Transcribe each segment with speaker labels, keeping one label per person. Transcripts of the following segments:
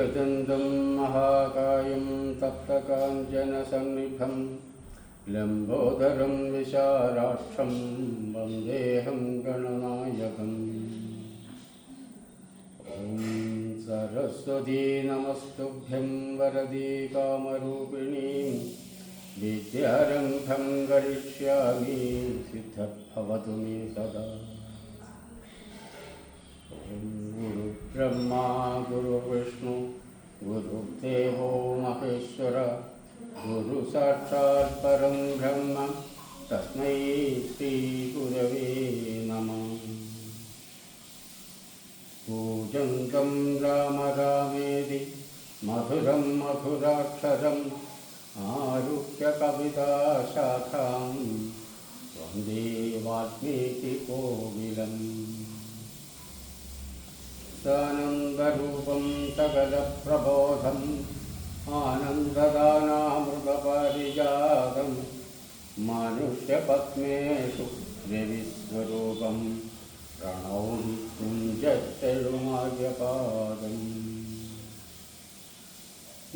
Speaker 1: एकदन्तं महाकायं तप्तकाञ्चनसन्निभं लम्बोदरं विशालाक्षं वन्देऽहं गणनायकम्। ॐ सरस्वती नमस्तुभ्यं वरदे कामरूपिणी विद्यारम्भं करिष्यामि सिद्धभवतु मे सदा। गुरुब्रह्मा गुरुविष्णु गुरुदेवो महेश्वर गुरुसाक्षात् परं ब्रह्म तस्मै श्रीगुरवे नमः। पूजन्तं राम रामेति मधुरं मधुराक्षरम् आरुह्य कविताशाखां वन्दे वाल्मीकिकोकिलम्। सानन्दरूपं सकलप्रबोधम् आनन्ददानामृतपारिजातं मनुष्यपद्मेषु देविस्वरूपं प्रणौमि कुञ्जत्तरुमार्यपादम्।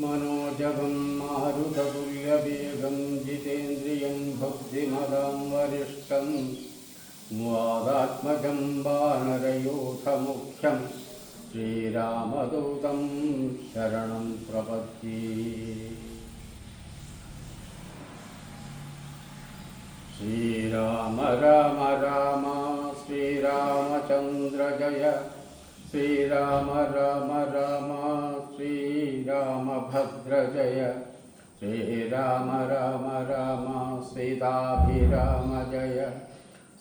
Speaker 1: मनोजवं मारुततुल्यवेगं जितेन्द्रियं बुद्धिमतां वरिष्ठं वादात्मजं वानरयूथमुख्यं श्रीरामदूतं शरणं प्रपद्ये। श्रीराम राम राम श्रीरामचन्द्र जय श्रीराम राम राम श्रीरामभद्र जय श्रीराम राम राम सीताभिराम जय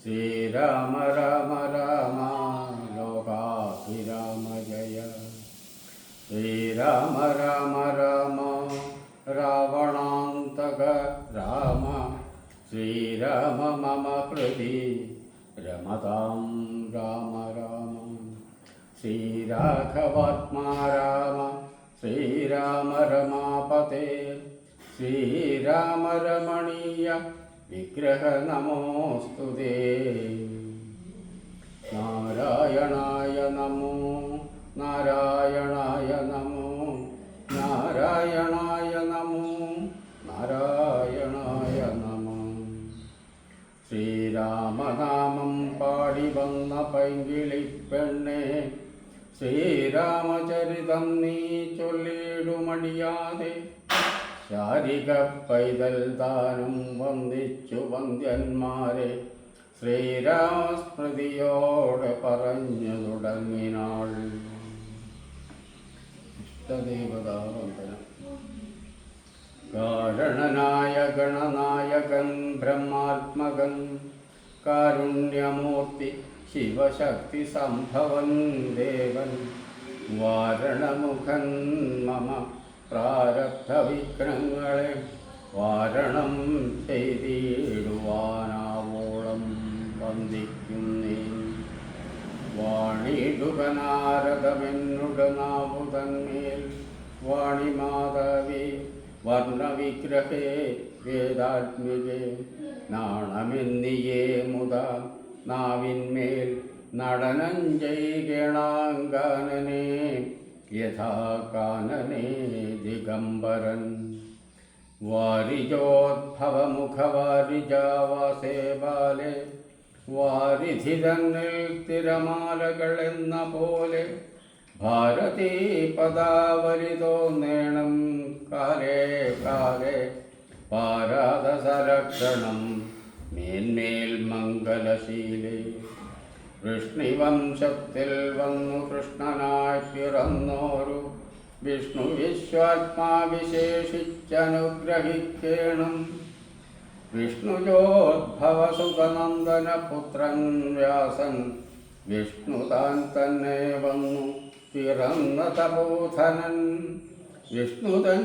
Speaker 1: श्रीराम राम राम लोकाभिराम जय श्रीराम राम राम रावणान्तक राम श्रीराम मम हृदि रमतां राम राम श्रीराघवात्मा राम श्रीराम रमापते श्रीराम रमणीय विग्रह नमोस्तुते। नारायणाय नमो नारायणाय नमो नारायणाय नमो नारायणाय नमो। ശ്രീരാമനാമം പാടി വന്ന പൈങ്കിളിപ്പെണ്ണേ ശ്രീരാമചരിതം നീ ചൊല്ലിടുമടിയാതെ ശാരിക പൈതൽ താനും വന്ദിച്ചു വന്ദ്യന്മാരെ ശ്രീരാമസ്മൃതിയോടെ പറഞ്ഞു തുടങ്ങിനാൾ. ഇഷ്ടദേവതാവന്ദനം. കാരണനായ ഗണനായകൻ ബ്രഹ്മാത്മകൻ കാരുണ്യമൂർത്തി ശിവശക്തി സംഭവൻ ദേവൻ വാരണമുഖൻ മമ പ്രാരബ്ധ വിഘ്നങ്ങളെ വാരണം ചെയ്തിടുവാനാവോളം വന്ദിക്കുന്നേ. വാണിടുക നാരദമെന്നുടെ നാവു തന്മേൽ വാണിമാതാവേ വർണ്ണവിഗ്രഹേ വേദാത്മികേ നാണമെന്നിയേ മുത നാവിന്മേൽ നടനം ചെയ്യണാങ്കാനനെ യഥാ കാനനേ ദിഗംബരൻ. വാരിജോദ്ഭവമുഖവാരിജാവാസേ ബാലെ വാരിധി തന്നിൽ തിരമാലകൾ എന്ന പോലെ ഭാരതീ പദാവലി തോന്നേണം കാലേ കാലേ പാരാത സരക്ഷണം മേന്മേൽ മംഗലശീലേ. വൃഷ്ണിവംശത്തിൽ വന്നു കൃഷ്ണനായി പിറന്നോരു വിഷ്ണു വിശ്വാത്മാവിശേഷിച്ചനുഗ്രഹിക്കേണം. വിഷ്ണുജോദ്ഭവസുതനന്ദനപുത്രൻ വ്യാസൻ വിഷ്ണു താൻ തന്നെ വന്നു പിറന്ന തപോധനൻ. വിഷ്ണുതൻ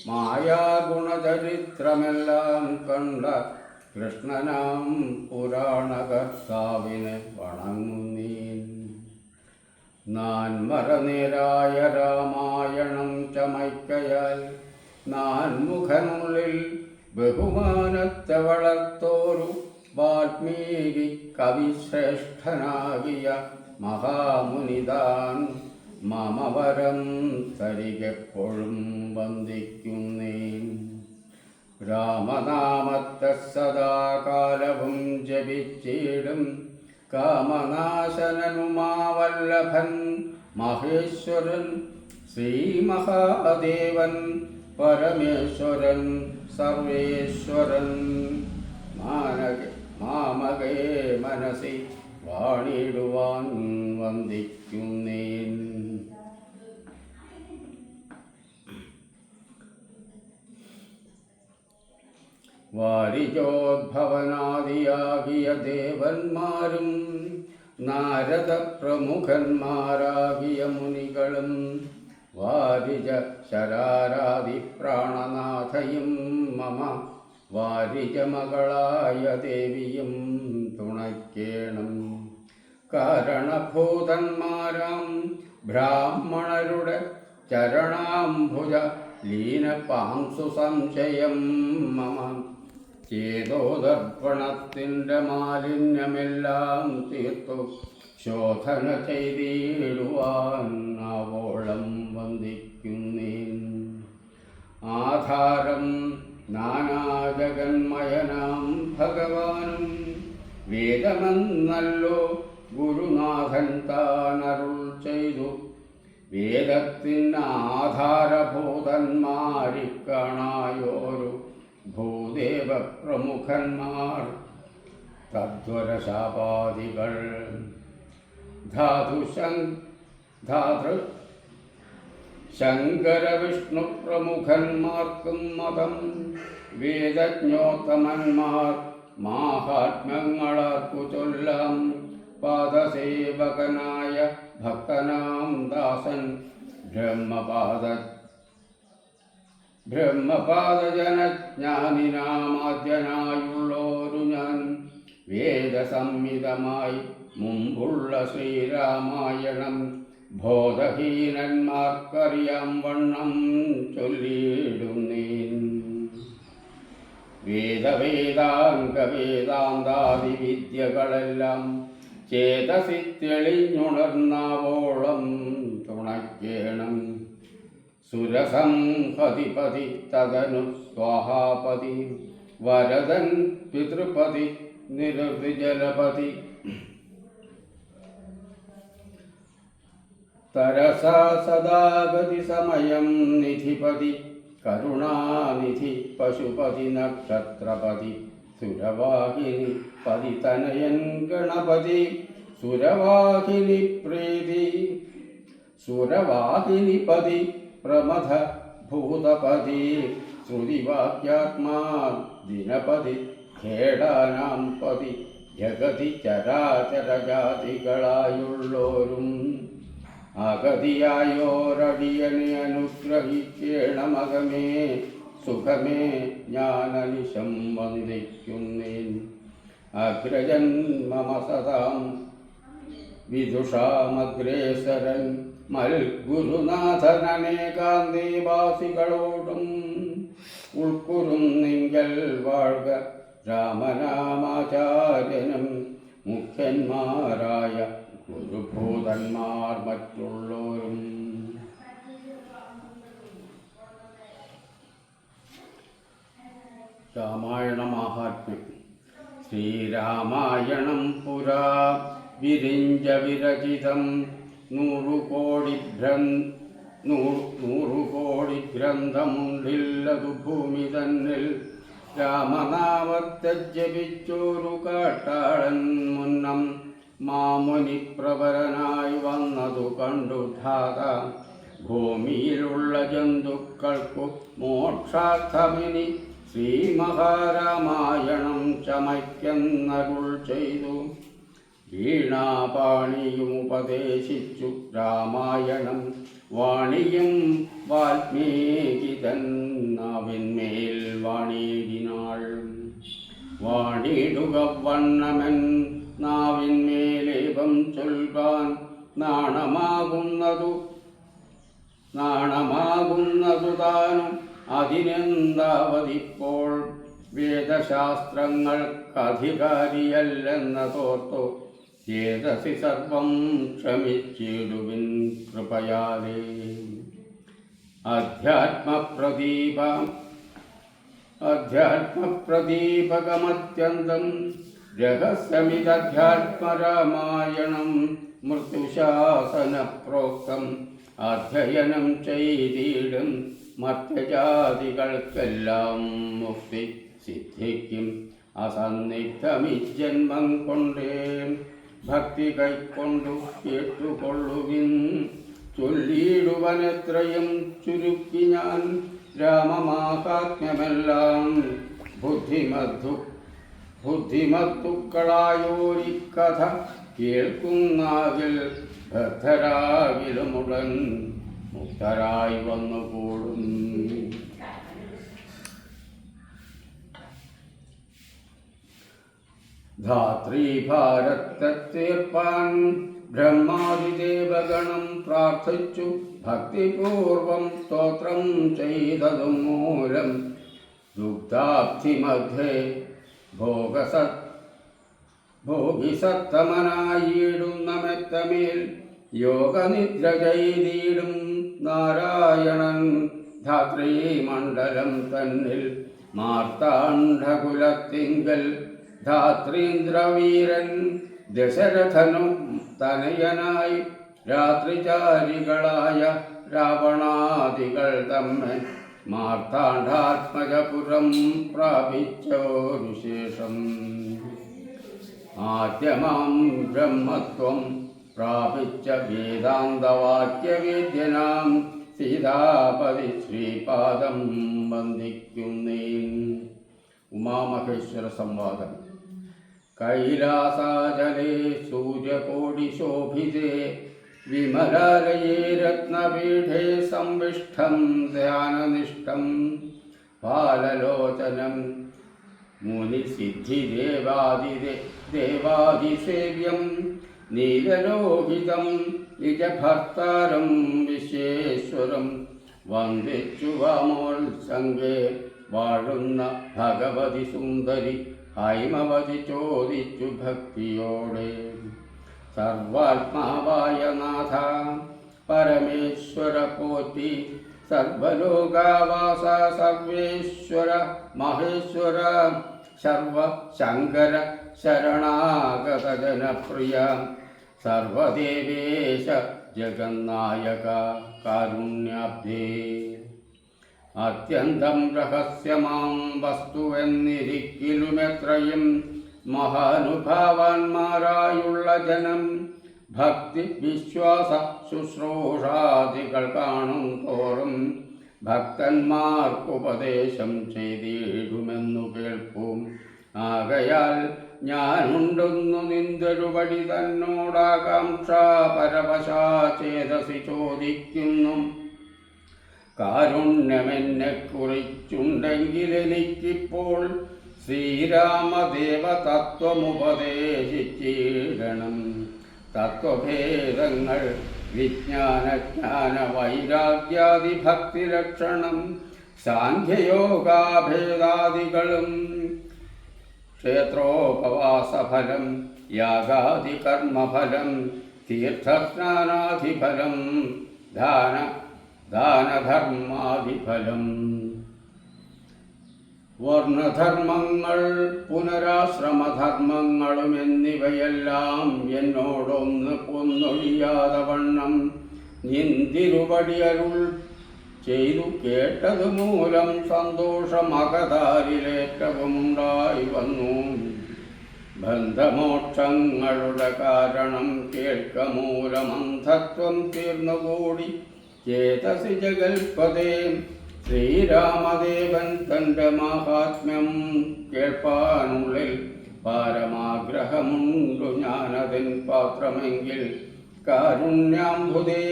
Speaker 1: മായാഗുണചരിത്രമെല്ലാം കണ്ട കൃഷ്ണനാം പുരാണകർത്താവിനെ വണങ്ങുന്നീൻ. നാൻമറനിരായ രാമായണം ചമയ്ക്കയാൽ നാൻമുഖനുള്ളിൽ ബഹുമാനത്തെ വളർത്തോരു വാൽമീകി കവിശ്രേഷ്ഠനാകിയ മഹാമുനിതാൻ മമവരം തരികെപ്പോഴും വന്ദിക്കുന്നേൻ. രാമനാമത്തെ സദാകാലവും ജപിച്ചിടും കാമനാശനനുമാവല്ലഭൻ മഹേശ്വരൻ ശ്രീമഹാദേവൻ പരമേശ്വരൻ സർവേശ്വരൻ മാമകേ മനസ്സി വാണിടുവാൻ വന്ദിക്കുന്നേൻ. വാരിജോദ്ഭവനാദിയാകിയ ദേവന്മാരും നാരദ പ്രമുഖന്മാരാകിയ മുനികളും വാരിജ ശരാരാദി പ്രാണനാഥയും മമ വാരിജമകളായ ദേവിയും തുണയ്ക്കേണം. കാരണഭൂതന്മാരാം ബ്രാഹ്മണരുടെ ചരണാംഭുജ ലീനപാംസു സംശയം മമ ചേതോദർപ്പണത്തിൻ്റെ മാലിന്യമെല്ലാം തീർത്തു ശോധന ചെയ്തിടുവാൻ ആവോളം വന്ദിക്കുന്നേൻ. ആധാരം നാനാജഗന്മയനാം ഭഗവാനും വേദമെന്നല്ലോ ഗുരുനാഥൻ താനരുൾ ചെയ്തു. വേദത്തിന് ആധാരഭൂതന്മാരിക്കാണായോരു ഭൂദേവ പ്രമുഖന്മാർ തദ്വരശാപാദികൾ ധാതു ശങ്കര വിഷ്ണു പ്രമുഖന്മാർക്കും മതം. വേദജ്ഞോത്തമന്മാർ മാഹാത്മ്യങ്ങളർക്കു ചൊല്ലാം. പാദസേവകനായ ഭക്തനാം ദാസൻ ബ്രഹ്മപാദജനജ്ഞാനിനാമാദ്യനായുള്ളോരു ഞാൻ. വേദസംഹിതമായി മുമ്പുള്ള ശ്രീരാമായണം ബോധഹീനന്മാർക്കറിയാം വണ്ണം ചൊല്ലിയിടുന്നേൻ. വേദാന്താദി വിദ്യകളെല്ലാം ചേതസി തെളിഞ്ഞുണർന്നാവോളം തുണയ്ക്കേണം. സുരസംഹതിപതി തദനു സ്വാഹാപതി വരദൻ പിതൃപതി നിരുജലപതി തരസാ സദാഗതി സമയം നിധിപതി കരുണാനിധി പശുപതി നക്ഷത്രപതി സുരവാഹിനി പതിതനയൻ ഗണപതി സുരവാഹിനി പ്രീതി സുരവാഹിനി പതി പ്രമഥ ഭൂതപതി ശ്രുതിവാക്യാത്മാ ദിനപതി ഖേടാനാം പതി ജഗതി ചരാചരജാതികളായുള്ളോരും അഗതിയായോരടിയനെ അനുഗ്രഹിക്കേണമകമേ സുഖമേ ജ്ഞാനനിശം വന്ദിക്കുന്നേൻ. അഗ്രജൻ മമ സദാം വിദുഷാമഗ്രേസരൻ മൽഗുരുനാഥനേകാന്തേവാസികളോടും ഉൾക്കുറുന്നിങ്കൽ വാഴ്ക രാമനാമാചാര്യനും മുഖ്യന്മാരായ ഗുരുഭൂതന്മാർ മറ്റുള്ളോരും. രാമായണ മാഹാത്മ്യം. ശ്രീരാമായണം പുരാ വിരിഞ്ച വിരചിതം 100 കോടി ഗ്രന്ഥമുണ്ടില്ലതു ഭൂമി തന്നിൽ. രാമനാമത്തെ ജപിച്ചോരു കാട്ടാളൻ മുന്നം മാമുനിപ്രവരനായി വന്നതു കണ്ടു ധാത ഭൂമിയിലുള്ള ജന്തുക്കൾക്കു മോക്ഷാർത്ഥമിനി ശ്രീമഹാരാമായണം ചമയ്ക്കെന്നരുൾ ചെയ്തു. വീണാപാണിയും ഉപദേശിച്ചു രാമായണം വാണിയും വാൽമീകി തന്നാവിന്മേൽ വാണിയിടിനാൾ. വാണിടുക വണ്ണമൻ നാവിന്മേലേവം ചൊൽവാൻ നാണമാകുന്നതു താനും അതിനെന്താവതിപ്പോൾ വേദശാസ്ത്രങ്ങൾക്കധികാരിയല്ലെന്ന തോർത്തു ചേതസി സർവം ക്ഷമിച്ചിടുവിൻ കൃപയാലേ. അധ്യാത്മപ്രദീപകമത്യന്തം രഹസ്യമിതധ്യാത്മരാമായണം മൃത്യുശാസന പ്രോക്തം അധ്യയനം ചെയ്തിടും മർത്യജാതികൾക്കെല്ലാം മുക്തി സിദ്ധിക്കും. അസന്നിഗ്ധമിജന്മം കൊണ്ടേ ഭക്തി കൈക്കൊണ്ടു കേട്ടുകൊള്ളുവിൻ. ചൊല്ലിയിടുവനെത്രയും ചുരുക്കി ഞാൻ രാമമാഹാത്മ്യമെല്ലാം ബുദ്ധിമത്തുക്കളായോരി കഥ കേൾക്കുന്നാകിൽ ബദ്ധരാകിലുമുടൻ മുക്തരായി വന്നുകൂടും. ധാത്രീഭാരത്തെ തീർപ്പാൻ ബ്രഹ്മാദിദേവഗണം പ്രാർത്ഥിച്ചു ഭക്തിപൂർവം സ്തോത്രം ചെയ്തതും മൂലം ദുഗ്ധാബ്ധിമധ്യേ ഭോഗിസത്തമനായിടുന്ന മെത്തമേൽ യോഗനിദ്ര ചെയ്തിടും നാരായണൻ ധാത്രീമണ്ഡലം തന്നിൽ മാർത്താണ്ഡകുലത്തിങ്കൽ ധാത്രീന്ദ്രവീരൻ ദശരഥനും തനയനായി രാത്രിചാരികളായ രാവണാദികൾ തമ്മെ മാർത്താണ്ഡാത്മജപുരം പ്രാപിച്ചോരു ശേഷം ആദ്യമാം ബ്രഹ്മത്വം പ്രാപിച്ച വേദാന്തവാക്യവേദ്യനാം സീതാപതി ശ്രീപാദം വന്ദിക്കുന്നേൻ. ഉമാമഹേശ്വര സംവാദം. കൈലാസാചലേ സൂര്യകോടിശോഭിതേ വിമലാലയേ രത്നപീഠേ സംവിഷ്ടം ധ്യാനനിഷ്ഠം ബാലലോചനം മുനിസിദ്ധിദേവാദിസേവ്യം നീലലോഹിതം നിജഭർത്താരം വിശ്വേശ്വരം വന്ദിച്ചു വാമോത്സംഗേ വാഴുന്ന ഭഗവതി സുന്ദരി ഹൈമവതി ചോദിച്ചു ഭക്തിയോടെ. സർവാത്മാവായ നാഥ പരമേശ്വര പോറ്റി സർവലോകാവാസ സർവേശ്വര മഹേശ്വര സർവശങ്കര ശരണാഗത ജനപ്രിയ സർവദേവേശ ജഗന്നായക കാരുണ്യാബ്ധേ. അത്യന്തം രഹസ്യമാം വസ്തുവെന്നിരിക്കലുമെത്രയും മഹാനുഭാവന്മാരായുള്ള ജനം ഭക്തി വിശ്വാസ ശുശ്രൂഷാദികൾ കാണും തോറും ഭക്തന്മാർക്കുപദേശം ചെയ്തിടുമെന്നു കേൾപ്പും. ആകയാൽ ഞാനുണ്ടെന്നു നിന്തൊരുപടി തന്നോടാകാംക്ഷ പരവശാ ചേതസി ചോദിക്കുന്നു. കാരുണ്യമെന്നെ കുറിച്ചുണ്ടെങ്കിലെനിക്കിപ്പോൾ ശ്രീരാമദേവ തത്വമുപദേശിച്ചിടണം. തത്വഭേദങ്ങൾ വിജ്ഞാനജ്ഞാന വൈരാഗ്യാദി ഭക്തിലക്ഷണം സാഖ്യയോഗാഭേദാദികളും ക്ഷേത്രോപവാസഫലം യാഗാദി കർമ്മഫലം തീർത്ഥസ്നാനാദിഫലം ദാനധർമാദിഫലം വർണ്ണധർമ്മങ്ങൾ പുനരാശ്രമധർമ്മങ്ങളും എന്നിവയെല്ലാം എന്നോടൊന്ന് പൊന്നൊഴിയാതെ വണ്ണം നിന്തിരുപടിയരുൾ ചെയ്തു കേട്ടതു മൂലം സന്തോഷമകതാരിലേറ്റവുമുണ്ടായി വന്നു. ബന്ധമോക്ഷങ്ങളുടെ കാരണം കേൾക്കമൂലമന്ധത്വം തീർന്നുകൂടി ചേതസി ജഗൽപദേ. ശ്രീരാമദേവൻ തൻ്റെ മാഹാത്മ്യം കേൾപ്പാനുള്ളിൽ പാരമാഗ്രഹമുണ്ടു ഞാനതിൻ പാത്രമെങ്കിൽ കാരുണ്യാംബുദേ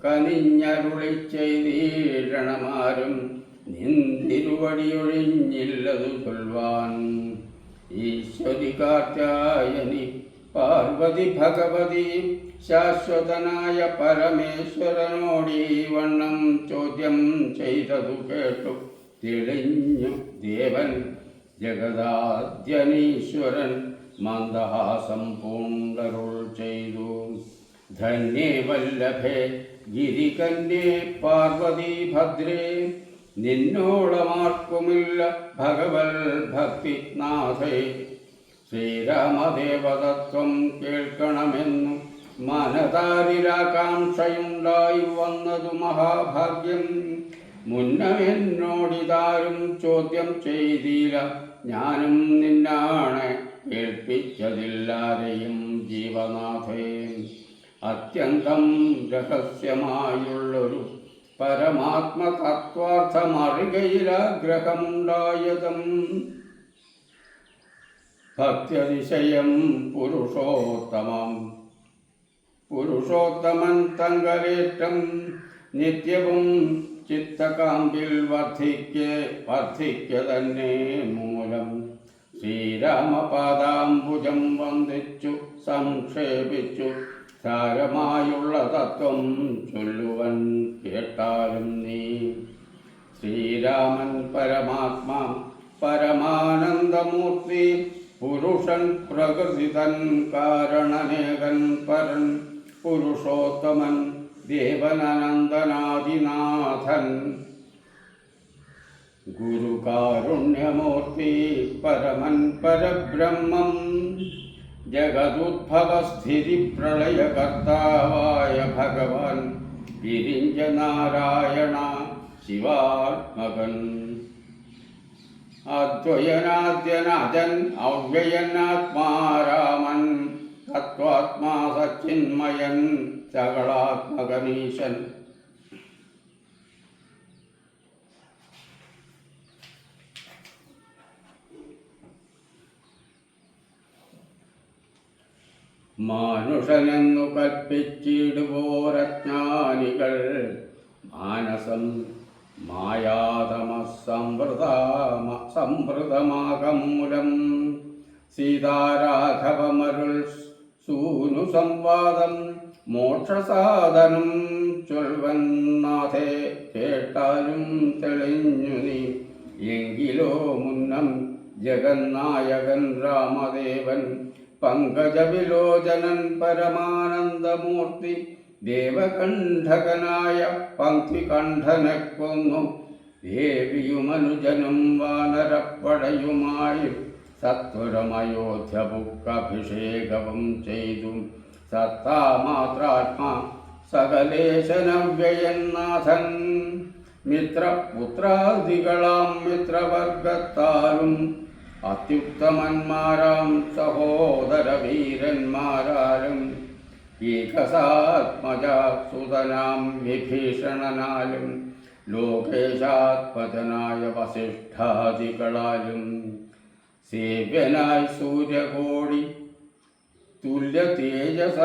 Speaker 1: കനിഞ്ഞരുളി ചെയ്തീഴണമാരും നിന്തിരുവടിയൊഴിഞ്ഞില്ലതു ചൊൽവാൻ. ഈശ്വരി കാർത്യായനി പാർവതി ഭഗവതി ശാശ്വതനായ പരമേശ്വരനോടീ വണ്ണം ചോദ്യം ചെയ്തതു കേട്ടു തെളിഞ്ഞു ദേവൻ. ജഗദാദ്യനീശ്വരൻ മന്ദഹാസം പൂണ്ടരുൾ ചെയ്തു. ധന്യേ വല്ലഭേ ഗിരികന്യേ പാർവതി ഭദ്രേ, നിന്നോളമാർക്കുമില്ല ഭഗവൽ ഭക്തിനാഥേ. ശ്രീരാമദേവതത്വം കേൾക്കണമെന്നു മനതാരിലാകാംക്ഷയുണ്ടായി വന്നതു മഹാഭാഗ്യം. മുന്നമെന്നോടിതാരും ചോദ്യം ചെയ്തില്ല, ഞാനും നിന്നാണ് കേൾപ്പിച്ചതില്ലാരെയും ജീവനാഥേ. അത്യന്തം രഹസ്യമായുള്ളൊരു പരമാത്മതത്വാർത്ഥമറികയിലാഗ്രഹമുണ്ടായതും ഭക്തിതിശയം പുരുഷോത്തമൻ തങ്കലേറ്റം നിത്യവും ചിത്തകാമ്പിൽ വർദ്ധിക്ക തന്നെ മൂലം. ശ്രീരാമപാദാംബുജം വന്ദിച്ചു സംക്ഷേപിച്ചു സാരമായുള്ള തത്വം ചൊല്ലുവൻ കേട്ടാലും നീ. ശ്രീരാമൻ പരമാത്മാ പരമാനന്ദമൂർത്തി, പുരുഷൻ പ്രകൃതിതൻ കാരണനേകൻ പരൻ, പുരുഷോത്തമൻ ദേവനനന്ദനാദിനാഥൻ, ഗുരുകാരുണ്യമൂർത്തി പരമൻ പരബ്രഹ്മം, ജഗതുദ്ഭവസ്ഥിതി പ്രളയകർത്താവായ ഭഗവാൻ വിരിഞ്ച നാരായണ ശിവാത്മകൻ. അദ്വയനാദ്യനാഥൻ അവ്യയനാത്മാരാമൻ, തത്വാത്മാ സച്ചിന്മയൻ സകളാത്മകനീശൻ. മാനുഷനെന്നു കൽപ്പിച്ചിടുവോരജ്ഞാനികൾ മാനസം മായാതമസംവൃതമാകമൂലം. സീതാരാഘവമരുൾ സൂനു സംവാദം മോക്ഷസാധനം ചൊൽവൻ നാഥേ കേട്ടാലും തെളിഞ്ഞു നീ. എങ്കിലോ മുന്നം ജഗന്നായകൻ രാമദേവൻ പങ്കജവിലോചനൻ പരമാനന്ദമൂർത്തി, ദേവകണ്ഠകനായ പങ്ക്തികണ്ഠനെ കൊന്നു. ദേവിയുമനുജനും വാനരപ്പടയുമായി സത്വരമയോധ്യപുക്കഭിഷേകവും ചെയ്തു. സത്താമാത്രാത്മാ സകലേശനവ്യയന്നാഥൻ, മിത്രപുത്രാദികളാം മിത്രവർഗത്താലും അത്യുത്തമന്മാരാം സഹോദരവീരന്മാരാലും ഏകസാത്മജസുതനാം വിഭീഷണനാലും ലോകേശാത്മജനായ വസിഷ്ഠാദികളാലും സേവ്യനായി സൂര്യകോടി തുല്യ തേജസ